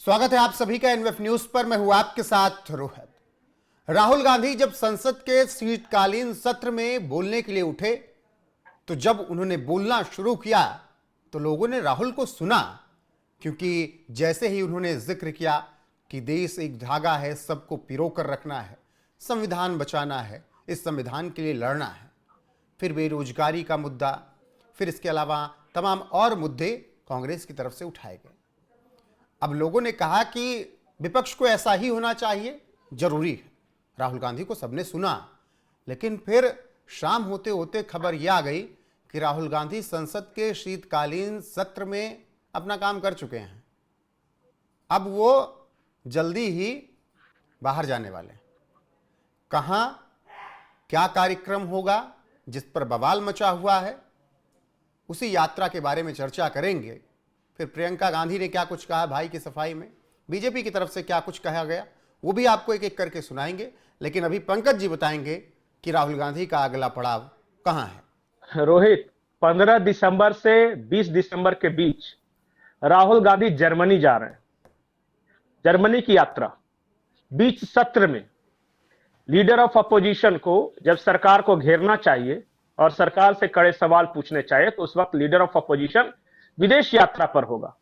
स्वागत है आप सभी का एनवीएफ न्यूज पर। मैं हूं आपके साथ रोहित। राहुल गांधी जब संसद के शीतकालीन सत्र में बोलने के लिए उठे तो जब उन्होंने बोलना शुरू किया तो लोगों ने राहुल को सुना, क्योंकि जैसे ही उन्होंने जिक्र किया कि देश एक धागा है, सबको पिरो कर रखना है, संविधान बचाना है, इस संविधान के लिए लड़ना है, फिर बेरोजगारी का मुद्दा, फिर इसके अलावा तमाम और मुद्दे कांग्रेस की तरफ से उठाए गए। अब लोगों ने कहा कि विपक्ष को ऐसा ही होना चाहिए, जरूरी है। राहुल गांधी को सबने सुना, लेकिन फिर शाम होते होते खबर यह आ गई कि राहुल गांधी संसद के शीतकालीन सत्र में अपना काम कर चुके हैं। अब वो जल्दी ही बाहर जाने वाले। कहां क्या कार्यक्रम होगा जिस पर बवाल मचा हुआ है, उसी यात्रा के बारे में चर्चा करेंगे। फिर प्रियंका गांधी ने क्या कुछ कहा भाई की सफाई में, बीजेपी की तरफ से क्या कुछ कहा गया, वो भी आपको एक एक करके सुनाएंगे। लेकिन अभी पंकज जी बताएंगे कि राहुल गांधी का अगला पड़ाव कहां है। रोहित, 15 दिसंबर से 20 दिसंबर के बीच राहुल गांधी जर्मनी जा रहे हैं। जर्मनी की यात्रा, बीच सत्र में लीडर ऑफ अपोजिशन को जब सरकार को घेरना चाहिए और सरकार से कड़े सवाल पूछने चाहिए तो उस वक्त लीडर ऑफ अपोजिशन विदेश यात्रा पर होगा।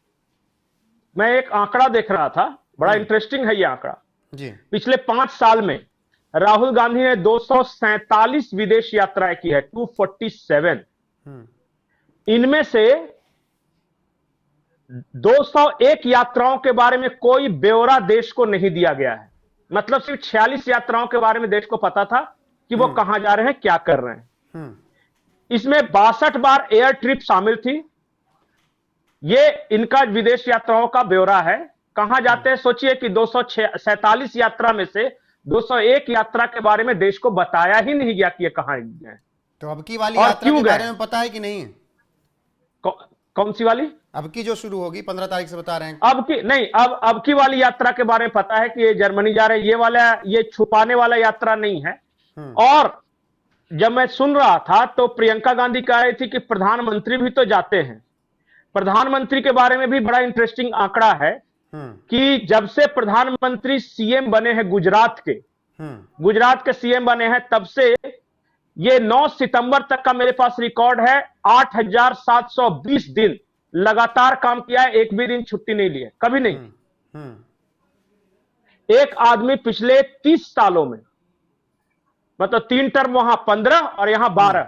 मैं एक आंकड़ा देख रहा था, बड़ा इंटरेस्टिंग है ये आंकड़ा जी। पिछले 5 साल में राहुल गांधी ने 247 विदेश यात्राएं की है, 247। इनमें से 201 यात्राओं के बारे में कोई ब्यौरा देश को नहीं दिया गया है। मतलब सिर्फ 46 यात्राओं के बारे में देश को पता था कि वो कहां जा रहे हैं, क्या कर रहे हैं। इसमें 62 बार एयर ट्रिप शामिल थी। ये इनका विदेश यात्राओं का ब्यौरा है। कहां जाते हैं सोचिए कि 247 यात्रा में से 201 यात्रा के बारे में देश को बताया ही नहीं गया कि ये कहां गए। तो अब की वाली यात्रा के बारे में पता है कि नहीं? कौन सी वाली? अब की जो शुरू होगी 15 तारीख से बता रहे हैं। अब की नहीं, अब की वाली यात्रा के बारे में पता है कि ये जर्मनी जा रहे हैं। ये वाला, ये छुपाने वाला यात्रा नहीं है। और जब मैं सुन रहा था तो प्रियंका गांधी कह रही थी कि प्रधानमंत्री भी तो जाते हैं। प्रधानमंत्री के बारे में भी बड़ा इंटरेस्टिंग आंकड़ा है कि जब से प्रधानमंत्री सीएम बने हैं गुजरात के सीएम बने हैं, तब से ये 9 सितंबर तक का मेरे पास रिकॉर्ड है। 8720 दिन लगातार काम किया है, एक भी दिन छुट्टी नहीं ली है, कभी नहीं। एक आदमी पिछले 30 सालों में, मतलब 3 टर्म वहां 15 और यहां 12,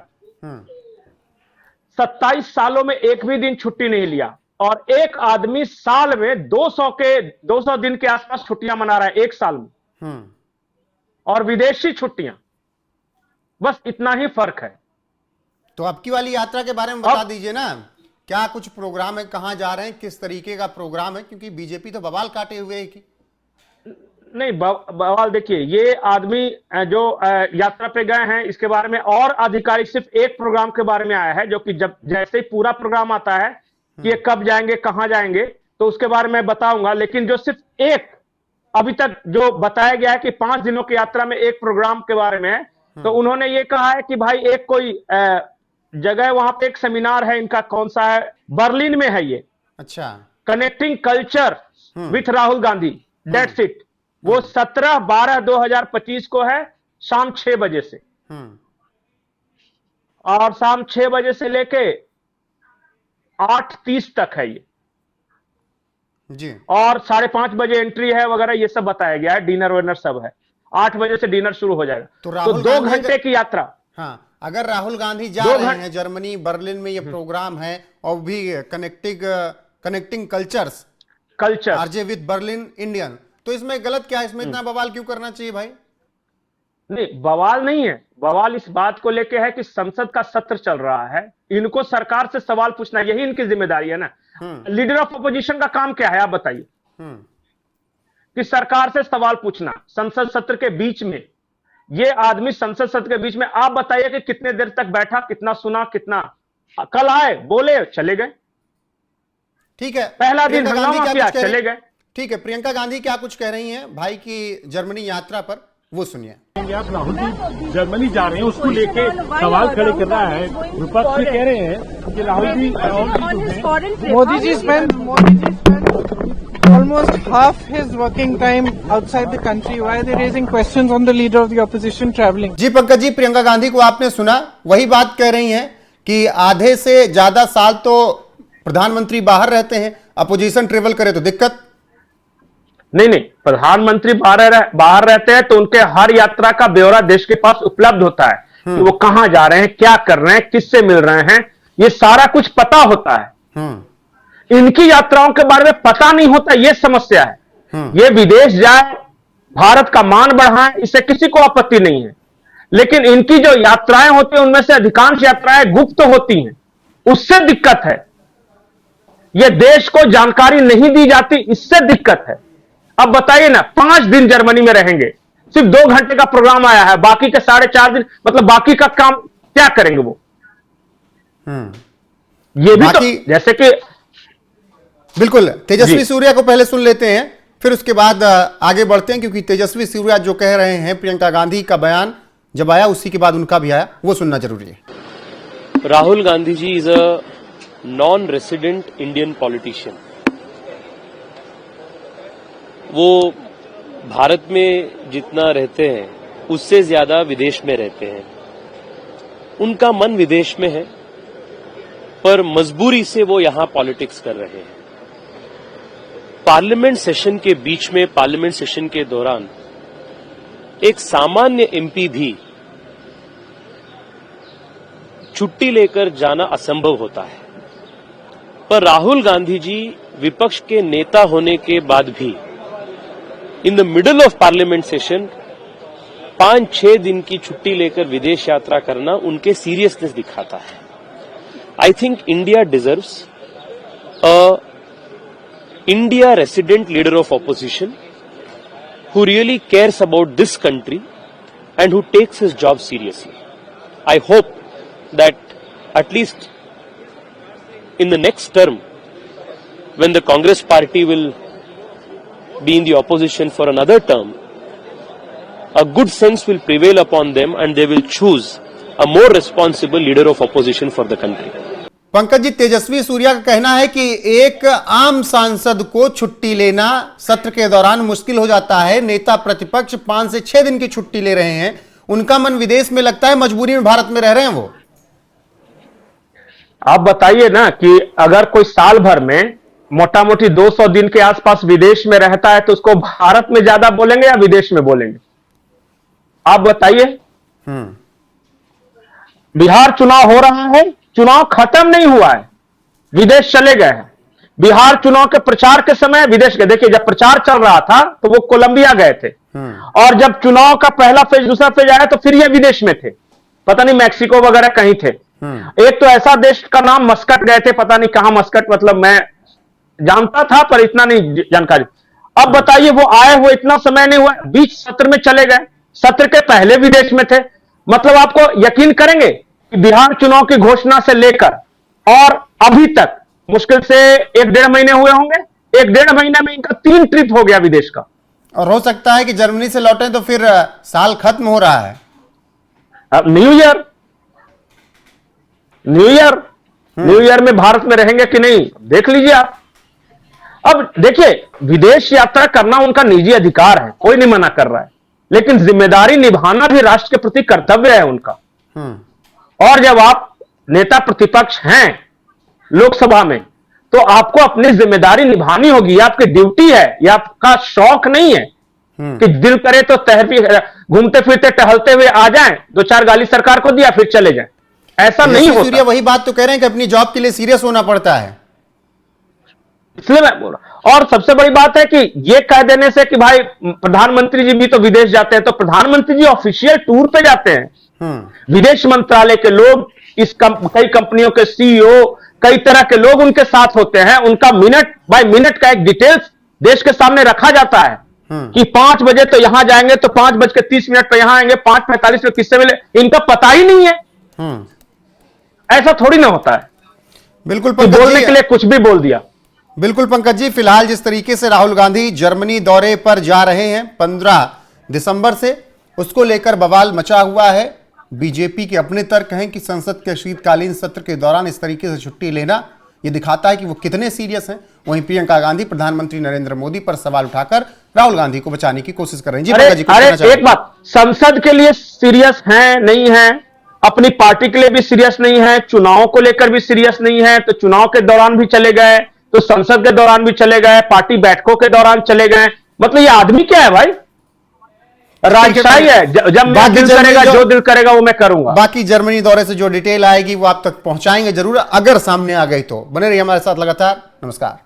27 सालों में एक भी दिन छुट्टी नहीं लिया। और एक आदमी साल में 200 दिन के आसपास छुट्टियां मना रहा है एक साल में, और विदेशी छुट्टियां। बस इतना ही फर्क है। तो अब की वाली यात्रा के बारे में बता दीजिए ना, क्या कुछ प्रोग्राम है, कहां जा रहे हैं, किस तरीके का प्रोग्राम है? क्योंकि बीजेपी तो बवाल काटे हुए है कि नहीं। बवाल देखिए, ये आदमी जो यात्रा पे गए हैं, इसके बारे में और आधिकारिक सिर्फ एक प्रोग्राम के बारे में आया है, जो कि जब जैसे ही पूरा प्रोग्राम आता है कि ये कब जाएंगे, कहां जाएंगे, तो उसके बारे में बताऊंगा। लेकिन जो सिर्फ एक अभी तक जो बताया गया है कि 5 दिनों की यात्रा में एक प्रोग्राम के बारे में है, तो उन्होंने ये कहा है कि भाई एक कोई जगह, वहां पे एक सेमिनार है इनका, कौन सा है, बर्लिन में है ये। अच्छा, connecting culture with Rahul Gandhi, that's it. वो 17/12/2025 को है, शाम 6 बजे से। और शाम 6 बजे से लेके 8:30 तक है ये जी। और 5:30 बजे एंट्री है वगैरह, ये सब बताया गया है। डिनर विनर सब है। 8 बजे से डिनर शुरू हो जाएगा। तो 2 घंटे की यात्रा। हाँ, अगर राहुल गांधी जा रहे हैं जर्मनी, बर्लिन में ये प्रोग्राम है, और भी connecting culture RJ with Berlin Indian, तो इसमें गलत क्या है? इसमें इतना बवाल क्यों करना चाहिए भाई? नहीं, बवाल नहीं है। बवाल इस बात को लेके है कि संसद का सत्र चल रहा है, इनको सरकार से सवाल पूछना, यही इनकी जिम्मेदारी है ना। लीडर ऑफ अपोजिशन का काम क्या है आप बताइए? कि सरकार से सवाल पूछना संसद सत्र के बीच में। ये आदमी संसद सत्र के बीच में, आप बताइए कि कितने देर तक बैठा, कितना सुना, कितना कल आए, बोले, चले गए। ठीक है, पहला दिन हंगामा किया, चले गए। ठीक है, प्रियंका गांधी क्या कुछ कह रही हैं भाई की जर्मनी यात्रा पर, वो सुनिए। आप राहुल जी जर्मनी जा रहे हैं, उसको लेके सवाल खड़े कर रहा है। विपक्ष भी कह रहे हैं कि Rahul ji Modi ji almost half his working time outside the country. Why are they raising questions on the leader of the opposition traveling? जी पंकज जी, प्रियंका गांधी को आपने सुना, वही बात कह रही हैं कि आधे से ज्यादा साल तो प्रधानमंत्री बाहर रहते हैं, अपोजिशन ट्रेवल करे तो दिक्कत। नहीं, प्रधानमंत्री बाहर रहते हैं तो उनके हर यात्रा का ब्यौरा देश के पास उपलब्ध होता है कि वो कहां जा रहे हैं, क्या कर रहे हैं, किससे मिल रहे हैं, ये सारा कुछ पता होता है। इनकी यात्राओं के बारे में पता नहीं होता, ये समस्या है। ये विदेश जाए, भारत का मान बढ़ाए, इससे किसी को आपत्ति नहीं है, लेकिन इनकी जो यात्राएं होती हैं उनमें से अधिकांश यात्राएं गुप्त होती हैं, उससे दिक्कत है। ये देश को जानकारी नहीं दी जाती, इससे दिक्कत है। अब बताइए ना, 5 दिन जर्मनी में रहेंगे, सिर्फ 2 घंटे का प्रोग्राम आया है, बाकी के 4.5 दिन, मतलब बाकी का काम क्या करेंगे वो? ये भी तो जैसे कि बिल्कुल। तेजस्वी सूर्या को पहले सुन लेते हैं, फिर उसके बाद आगे बढ़ते हैं, क्योंकि तेजस्वी सूर्या जो कह रहे हैं, प्रियंका गांधी का बयान जब आया उसी के बाद उनका भी आया, वो सुनना जरूरी है। Rahul Gandhi ji is a non resident Indian politician. वो भारत में जितना रहते हैं उससे ज्यादा विदेश में रहते हैं। उनका मन विदेश में है, पर मजबूरी से वो यहां पॉलिटिक्स कर रहे हैं। पार्लियामेंट सेशन के बीच में, पार्लियामेंट सेशन के दौरान एक सामान्य एमपी भी छुट्टी लेकर जाना असंभव होता है, पर राहुल गांधी जी विपक्ष के नेता होने के बाद भी in the middle of parliament session 5-6 दिन की छुट्टी लेकर विदेश यात्रा करना उनके सीरियसनेस दिखाता है। I think India deserves a India resident leader of opposition who really cares about this country and who takes his job seriously. I hope that at least in the next term, when the Congress party will be in the opposition for another term, a good sense will prevail upon them and they will choose a more responsible leader of opposition for the country. Pankaj ji, Tejasvi Surya का कहना है कि एक आम सांसद को छुट्टी लेना सत्र के दौरान मुश्किल हो जाता है। नेता प्रतिपक्ष 5 से 6 दिन की छुट्टी ले रहे हैं, उनका मन विदेश में लगता है, मजबूरी में भारत में रह रहे हैं वो। आप बताइए ना कि अगर कोई साल भर में मोटा मोटी 200 दिन के आसपास विदेश में रहता है तो उसको भारत में ज्यादा बोलेंगे या विदेश में बोलेंगे? आप बताइए। बिहार चुनाव हो रहा है, चुनाव खत्म नहीं हुआ है, विदेश चले गए हैं। बिहार चुनाव के प्रचार के समय विदेश गए। देखिए, जब प्रचार चल रहा था तो वो कोलंबिया गए थे, और जब चुनाव का पहला फेज, दूसरा फेज आया तो फिर ये विदेश में थे, पता नहीं मैक्सिको वगैरह कहीं थे। एक तो ऐसा देश का नाम मस्कट गए थे, पता नहीं कहां मस्कट, मतलब मैं जानता था पर इतना नहीं जानकारी। अब बताइए, वो आए हुए इतना समय नहीं हुआ, बीच सत्र में चले गए, सत्र के पहले विदेश में थे। मतलब आपको यकीन करेंगे कि बिहार चुनाव की घोषणा से लेकर और अभी तक मुश्किल से 1-1.5 महीने हुए होंगे, 1-1.5 महीने में इनका 3 ट्रिप हो गया विदेश का। और हो सकता है कि जर्मनी से लौटे तो फिर साल खत्म हो रहा है। अब न्यू ईयर में भारत में रहेंगे कि नहीं, देख लीजिए आप। अब देखिए, विदेश यात्रा करना उनका निजी अधिकार है, कोई नहीं मना कर रहा है, लेकिन जिम्मेदारी निभाना भी राष्ट्र के प्रति कर्तव्य है उनका। और जब आप नेता प्रतिपक्ष हैं लोकसभा में, तो आपको अपनी जिम्मेदारी निभानी होगी, आपकी ड्यूटी है, ये आपका शौक नहीं है कि दिल करे तो घूमते फिरते टहलते हुए आ जाएं, 2-4 गाली सरकार को दिया फिर चले जाएं, ऐसा नहीं होता। वही बात तो कह रहे हैं कि अपनी जॉब के लिए सीरियस होना पड़ता है, इसलिए मैं बोल रहा। और सबसे बड़ी बात है कि ये कह देने से कि भाई प्रधानमंत्री जी भी तो विदेश जाते हैं, तो प्रधानमंत्री जी ऑफिशियल टूर पे जाते हैं। विदेश मंत्रालय के लोग, कई कंपनियों के सीईओ, कई तरह के लोग उनके साथ होते हैं। उनका मिनट बाय मिनट का एक डिटेल्स देश के सामने रखा जाता है कि 5 बजे तो यहां जाएंगे, तो 5:30 पर यहां आएंगे, 5:45 में किससे मिले, इनका पता ही नहीं है। ऐसा थोड़ी ना होता है, बिल्कुल बोलने के लिए कुछ भी बोल दिया। बिल्कुल पंकज जी, फिलहाल जिस तरीके से राहुल गांधी जर्मनी दौरे पर जा रहे हैं 15 दिसंबर से, उसको लेकर बवाल मचा हुआ है। बीजेपी के अपने तर्क हैं कि संसद के शीतकालीन सत्र के दौरान इस तरीके से छुट्टी लेना ये दिखाता है कि वो कितने सीरियस हैं। वहीं प्रियंका गांधी प्रधानमंत्री नरेंद्र मोदी पर सवाल उठाकर राहुल गांधी को बचाने की कोशिश कर रहे हैं। जी अरे पंकज जी, कुछ कहना अरे चाहेंगे? एक बात, संसद के लिए सीरियस हैं नहीं है, अपनी पार्टी के लिए भी सीरियस नहीं है, चुनाव को लेकर भी सीरियस नहीं है, तो चुनाव के दौरान भी चले गए, तो संसद के दौरान भी चले गए, पार्टी बैठकों के दौरान चले गए। मतलब ये आदमी क्या है भाई? राजशाही है। जब मेरा दिल करेगा, जो दिल करेगा वो मैं करूंगा। बाकी जर्मनी दौरे से जो डिटेल आएगी वो आप तक पहुंचाएंगे जरूर, अगर सामने आ गई तो। बने रहिए हमारे साथ लगातार। नमस्कार।